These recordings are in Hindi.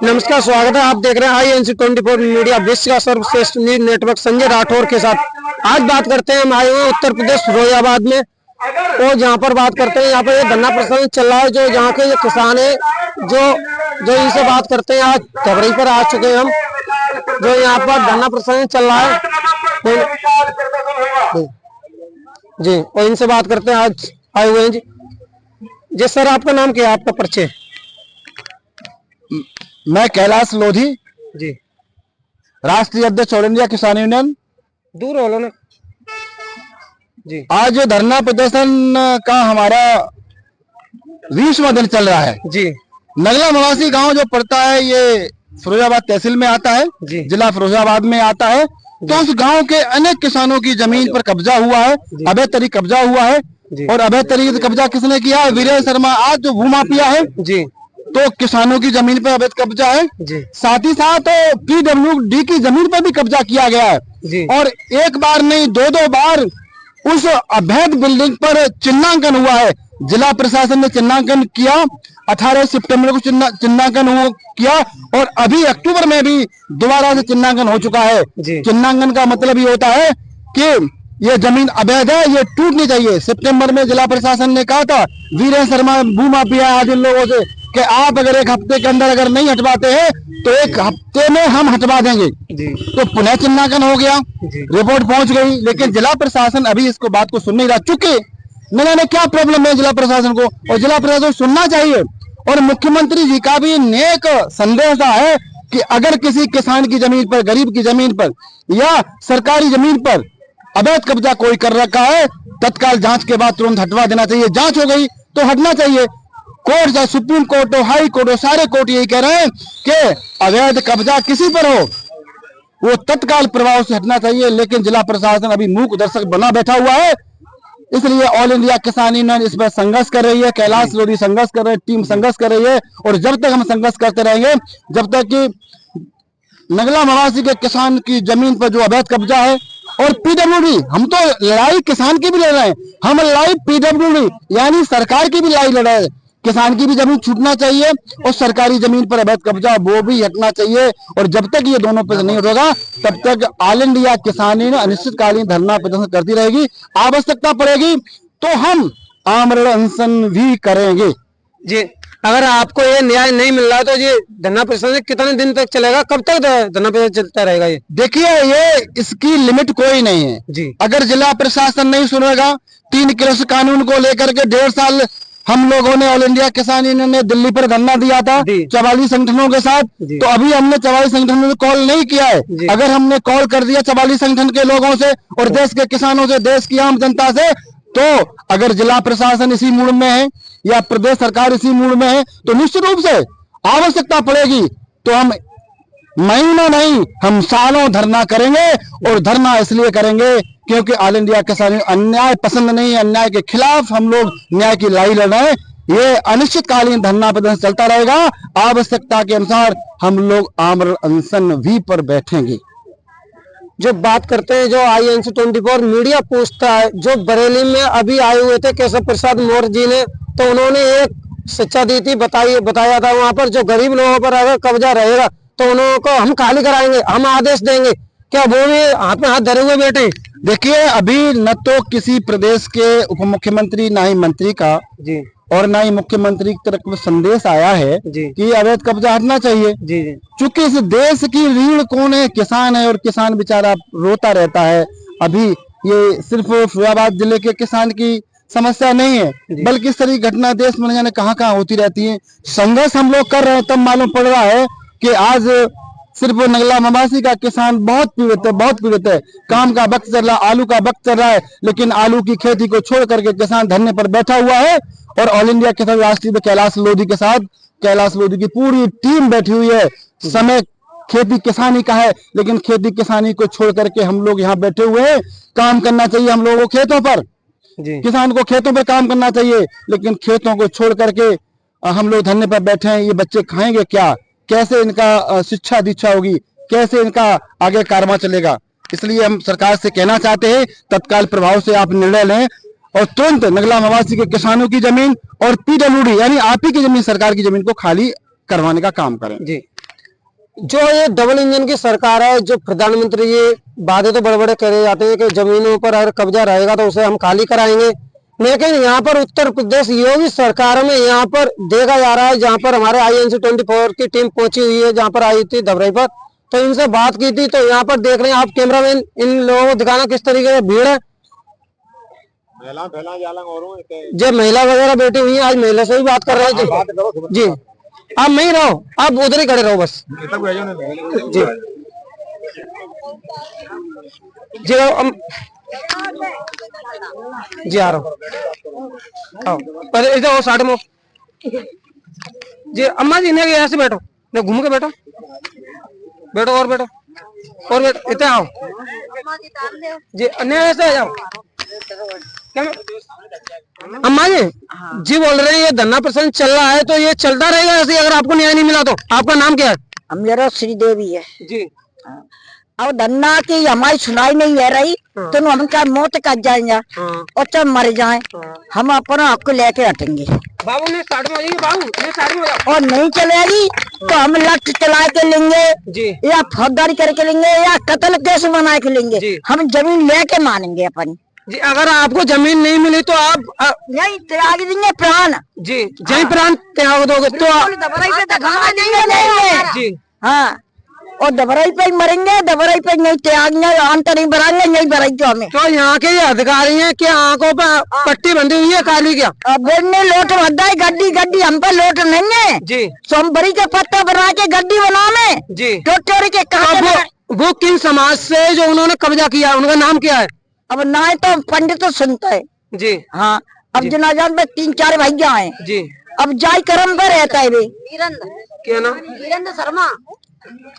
नमस्कार, स्वागत है। आप देख रहे हैं INC24 मीडिया, विश्व का सर्वश्रेष्ठ न्यूज नेटवर्क संजय राठौर के साथ। आज बात करते हैं, हम आए हुए उत्तर प्रदेश फिरोजाबाद में, और जहाँ पर बात करते हैं, यहाँ पर ये धरना प्रदर्शन चल रहा है। जो यहाँ के किसान है, जो इनसे बात करते हैं। आज धबरी पर आ चुके हैं हम, जो यहाँ पर धरना प्रदर्शन चल रहा है जी, और इनसे बात करते हैं। आज आए हुए हैं जी सर, आपका नाम क्या है, आपका परिचय? मैं कैलाश लोधी जी, राष्ट्रीय अध्यक्ष ऑल इंडिया किसान यूनियन। दूर हो लो ना जी। आज धरना प्रदर्शन का हमारा 20वां दिन चल रहा है जी। नगला मवासी गांव जो पड़ता है, ये फिरोजाबाद तहसील में आता है जी। जिला फिरोजाबाद में आता है। तो उस गांव के अनेक किसानों की जमीन पर कब्जा हुआ है, अवैध तरीके कब्जा हुआ है। और अवैध तरीके से कब्जा किसने किया है? वीरेंद्र शर्मा आज जो भूमाफिया है जी, तो किसानों की जमीन पर अवैध कब्जा है जी। साथ ही साथ PWD की जमीन पर भी कब्जा किया गया है जी। और एक बार नहीं, दो बार उस अवैध बिल्डिंग पर चिन्हांकन हुआ है। जिला प्रशासन ने चिन्हांकन किया, 18 सितंबर को चिन्हांकन किया, और अभी अक्टूबर में भी दोबारा से चिन्हांकन हो चुका है। चिन्हांकन का मतलब ये होता है कि ये जमीन अवैध है, ये टूटनी चाहिए। सितंबर में जिला प्रशासन ने कहा था वीरेंद्र शर्मा भूमाफिया आदि लोगों से कि आप अगर एक हफ्ते के अंदर अगर नहीं हटवाते हैं तो एक हफ्ते में हम हटवा देंगे। तो पुनः चिन्हांकन हो गया, रिपोर्ट पहुंच गई, लेकिन जिला प्रशासन अभी इसको बात को सुन नहीं रहा। चूंकि न जाने क्या प्रॉब्लम है जिला प्रशासन को, और जिला प्रशासन सुनना चाहिए। और मुख्यमंत्री जी का भी नेक संदेश है कि अगर किसी किसान की जमीन पर, गरीब की जमीन पर या सरकारी जमीन पर अवैध कब्जा कोई कर रखा है, तत्काल जांच के बाद तुरंत हटवा देना चाहिए। जांच हो गई तो हटना चाहिए। कोर्ट, चाहे सुप्रीम कोर्ट हो, हाई कोर्ट हो, सारे कोर्ट यही कह रहे हैं कि अवैध कब्जा किसी पर हो वो तत्काल प्रभाव से हटना चाहिए। लेकिन जिला प्रशासन अभी मूक दर्शक बना बैठा हुआ है। इसलिए ऑल इंडिया किसान यूनियन इस पर संघर्ष कर रही है, कैलाश लोधी संघर्ष कर रहे हैं, टीम संघर्ष कर रही है। और जब तक हम संघर्ष करते रहेंगे, जब तक कि नगला मवासी के किसान की जमीन पर जो अवैध कब्जा है, और PWD, हम तो लड़ाई किसान की भी लड़ रहे हैं, हम लड़ाई PWD यानी सरकार की भी लड़ाई लड़ रहे हैं। किसान की भी जमीन छूटना चाहिए और सरकारी जमीन पर अवैध कब्जा वो भी हटना चाहिए। और जब तक ये दोनों पे नहीं होगा तब तक ऑल इंडिया किसान यूनियन अनिश्चितकालीन धरना प्रदर्शन करती रहेगी। आवश्यकता पड़ेगी तो हम आमरण अनशन भी करेंगे जी। अगर आपको ये न्याय नहीं मिल रहा तो ये धरना प्रदर्शन कितने दिन तक चलेगा, कब तक धरना प्रदर्शन चलता रहेगा? ये देखिए, ये इसकी लिमिट कोई नहीं है जी। अगर जिला प्रशासन नहीं सुनेगा, 3 कृषि कानून को लेकर के 1.5 साल हम लोगों ने, ऑल इंडिया किसान यूनियन ने दिल्ली पर धरना दिया था 44 संगठनों के साथ। तो अभी हमने 44 संगठनों से कॉल नहीं किया है। अगर हमने कॉल कर दिया 44 संगठन के लोगों से और देश के किसानों से, देश की आम जनता से, तो अगर जिला प्रशासन इसी मूड में है या प्रदेश सरकार इसी मूड में है तो निश्चित रूप से आवश्यकता पड़ेगी तो हम महीना नहीं, हम सालों धरना करेंगे। और धरना इसलिए करेंगे क्योंकि ऑल इंडिया किसान अन्याय पसंद नहीं है, अन्याय के खिलाफ हम लोग न्याय की लड़ाई लड़ रहे हैं। ये अनिश्चितकालीन धरना प्रदर्शन चलता रहेगा। आवश्यकता के अनुसार हम लोग आमरण अनशन भी पर बैठेंगे। जो बात करते हैं, जो INC24 मीडिया पूछता है, जो बरेली में अभी आए हुए थे केशव प्रसाद मौर्य जी ने, तो उन्होंने एक शिक्षा दी थी, बताया था वहां पर जो गरीब लोगों पर अगर कब्जा रहेगा तो उनको हम खाली कराएंगे, हम आदेश देंगे। क्या वो भी हाथ में हाथ धरे हुए बैठे? देखिए, अभी न तो किसी प्रदेश के उप मुख्यमंत्री, ना ही मंत्री का जी और ना ही मुख्यमंत्री की तरफ संदेश आया है कि अवैध कब्जा हटना चाहिए। चूंकि इस देश की रीढ़ कौन है? किसान है, और किसान बेचारा रोता रहता है। अभी ये सिर्फ फिरोजाबाद जिले के किसान की समस्या नहीं है, बल्कि इस तरह की घटना देश में न जाने कहाँ होती रहती है। संघर्ष हम लोग कर रहे हैं, तब मालूम पड़ रहा है कि आज सिर्फ नगला मवासी का किसान बहुत पीड़ित है, बहुत पीड़ित है। काम का वक्त चल रहा है, आलू का वक्त चल रहा है, लेकिन आलू की खेती को छोड़ करके किसान धरने पर बैठा हुआ है। और ऑल इंडिया किसान राष्ट्रीय कैलाश लोधी के साथ कैलाश लोधी की पूरी टीम बैठी हुई है। समय खेती किसानी का है, लेकिन खेती किसानी को छोड़ करके हम लोग यहाँ बैठे हुए हैं। काम करना चाहिए हम लोगों को खेतों पर, किसान को खेतों पर काम करना चाहिए, लेकिन खेतों को छोड़ करके हम लोग धरने पर बैठे हैं। ये बच्चे खाएंगे क्या? कैसे इनका शिक्षा दीक्षा होगी? कैसे इनका आगे कारवां चलेगा? इसलिए हम सरकार से कहना चाहते हैं तत्काल प्रभाव से आप निर्णय लें। और तुरंत नगला मवासी के किसानों की जमीन और PWD यानी आप ही की जमीन, सरकार की जमीन को खाली करवाने का काम करें। जी, जो ये डबल इंजन की सरकार है, जो प्रधानमंत्री ये वादे तो बड़े बड़े करे जाते हैं कि जमीनों पर अगर कब्जा रहेगा तो उसे हम खाली कराएंगे, लेकिन यहाँ पर उत्तर प्रदेश योगी सरकार में यहाँ पर देखा जा रहा है, जहाँ पर हमारे INC24 की टीम पहुंची हुई है, जहाँ पर आई थी धबराई पर, तो इनसे बात की थी, तो यहाँ पर देख रहे हैं आप कैमरामैन, इन लोगों को दिखाना किस तरीके से भीड़ है। जब महिला वगैरह बैठी हुई है, आज महिला से भी बात कर रहे हैं जी। आप नहीं रहो, आप उधर ही खड़े रहो बस जी जी। जी आ रहा हूँ, पहले इधर हो साइड में जी। अम्मा जी नहीं ऐसे बैठो, नहीं घूम के बैठो, बैठो और बैठो और बैठो, इतने आओ जी, नहीं ऐसे जाओ। अम्मा जी जी बोल रहे हैं ये धरना प्रदर्शन चल रहा है, तो ये चलता रहेगा ऐसे अगर आपको न्याय नहीं मिला तो? आपका नाम क्या है? मेरा श्रीदेवी है जी। अब धरना की हमारी सुनाई नहीं है रही तो हम क्या मौत कर जाएंगे और चाहे मर जाए, हम अपना हक लेके हटेंगे। बाबू ने साइड में हो जाइए, बाबू ने साइड में हो जाओ। और नहीं चलेगी तो हम लठ चला के लेंगे जी, या फौजदारी करके लेंगे या कत्ल केस बना के लेंगे जी। हम जमीन लेके मानेंगे अपनी जी। अगर आपको जमीन नहीं मिली तो आप नहीं त्याग देंगे प्राण जी, जय प्राण त्याग दोगे तो दबराई पे दिखावा देंगे जी। हाँ, और दबराई पे ही मरेंगे, दबराई पे नहीं त्यागेंगे, अंत नहीं भराएंगे, नहीं भराई तो हमें। तो यहाँ के ये अधिकारी हैं क्या आंखों पर पट्टी बंधी हुई है काली क्या? बेड़ने लोट बंधा है, गड्डी गड्डी हम पे लोट नहीं है जी। सोमभरी के पत्ता बना के गड्डी बनाने जी। टोटोरी के कहा वो किन समाज से जो उन्होंने कब्जा किया, उनका नाम क्या है? अब ना तो पंडित तो सुनता है जी। हाँ, अब जनाजान में 3-4 भैया हैं जी। अब जाय कर्म पर रहता है क्या नाम? वीरेंद्र शर्मा।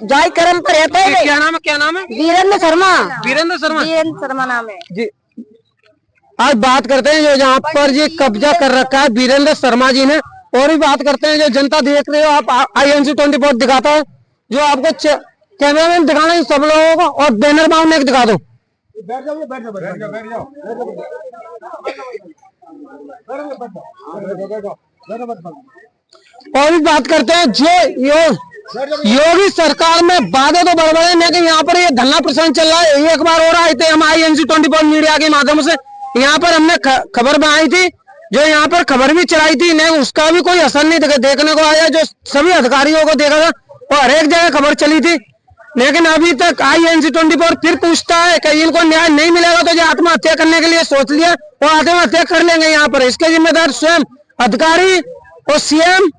जाय कर्म पर रहता है। क्या नाम है? क्या नाम है? वीरेंद्र शर्मा। वीरेंद्र शर्मा। वीरेंद्र शर्मा नाम है जी। आज बात करते हैं जो जहाँ पर ये कब्जा कर रखा है वीरेंद्र शर्मा जी ने, और भी बात करते हैं जो जनता देख रहे हो आप, INC24 दिखाता है, जो आपको कैमरामैन दिखाना है सब लोगों को, और बैनर बाउंड एक दिखा दो। बैठ जाओ, बैठ जाओ, बैठ जाओ, बैठ जाओ, और भी बात करते हैं जो योगी सरकार में वादे तो बड़े बड़े, लेकिन यहाँ पर ये धरना प्रदर्शन चल रहा है। एक बार हो रहा है, हम INC24 मीडिया के माध्यम से यहाँ पर हमने खबर बनाई थी, जो यहाँ पर खबर भी चलाई थी, नहीं उसका भी कोई असर नहीं देखने को आया, जो सभी अधिकारियों को देखा था और हर एक जगह खबर चली थी, लेकिन अभी तक INC24 फिर पूछता है कि इनको न्याय नहीं मिलेगा तो जो आत्महत्या करने के लिए सोच लिया और आत्महत्या कर लेंगे यहाँ पर। इसके जिम्मेदार स्वयं अधिकारी और CM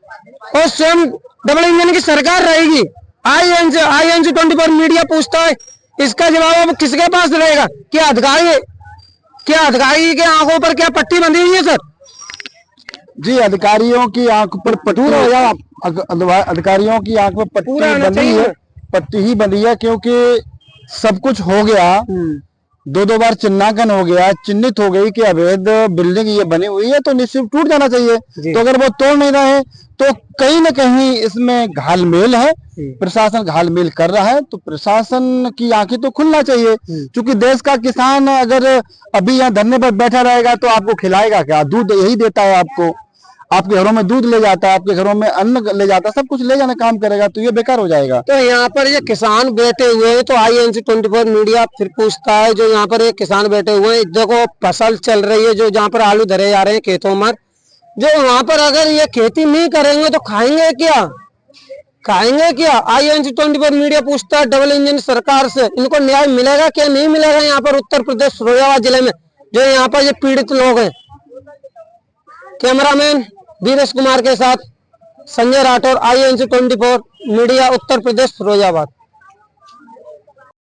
और स्वयं डबल इंजन की सरकार रहेगी। INC24 मीडिया पूछता है, इसका जवाब अब किसके पास रहेगा? क्या अधिकारी के आंखों पर क्या पट्टी बंधी हुई है सर? जी, अधिकारियों की आंख पर पट्टी, अधिकारियों की आंख पर पट्टी बंधी है, पट्टी ही बंधी है क्योंकि सब कुछ हो गया, 2 बार चिन्हांकन हो गया, चिन्हित हो गई कि अवैध बिल्डिंग ये बनी हुई है, तो निश्चित टूट जाना चाहिए। तो अगर वो तोड़ नहीं रहे तो कहीं न कहीं इसमें घालमेल है, प्रशासन घालमेल कर रहा है, तो प्रशासन की आंखें तो खुलना चाहिए। क्योंकि देश का किसान अगर अभी यहाँ धरने पर बैठा रहेगा तो आपको खिलाएगा क्या? दूध यही देता है आपको, आपके घरों में दूध ले जाता है, आपके घरों में अन्न ले जाता है, सब कुछ ले जाने काम करेगा, तो ये बेकार हो जाएगा। तो यहाँ पर ये किसान बैठे हुए हैं, तो INC24 मीडिया फिर पूछता है, जो यहाँ पर ये किसान बैठे हुए हैं, देखो फसल चल रही है, जो जहाँ पर आलू धरे जा रहे हैं खेतों में, जो वहाँ पर अगर ये खेती नहीं करेंगे तो खाएंगे क्या? खाएंगे क्या? INC24 मीडिया पूछता है डबल इंजन सरकार से, इनको न्याय मिलेगा क्या नहीं मिलेगा यहाँ पर उत्तर प्रदेश फिरोजाबाद जिले में, जो यहाँ पर ये पीड़ित लोग हैं। कैमरामैन वीरेश कुमार के साथ संजय राठौर, INC24 मीडिया, उत्तर प्रदेश फिरोजाबाद।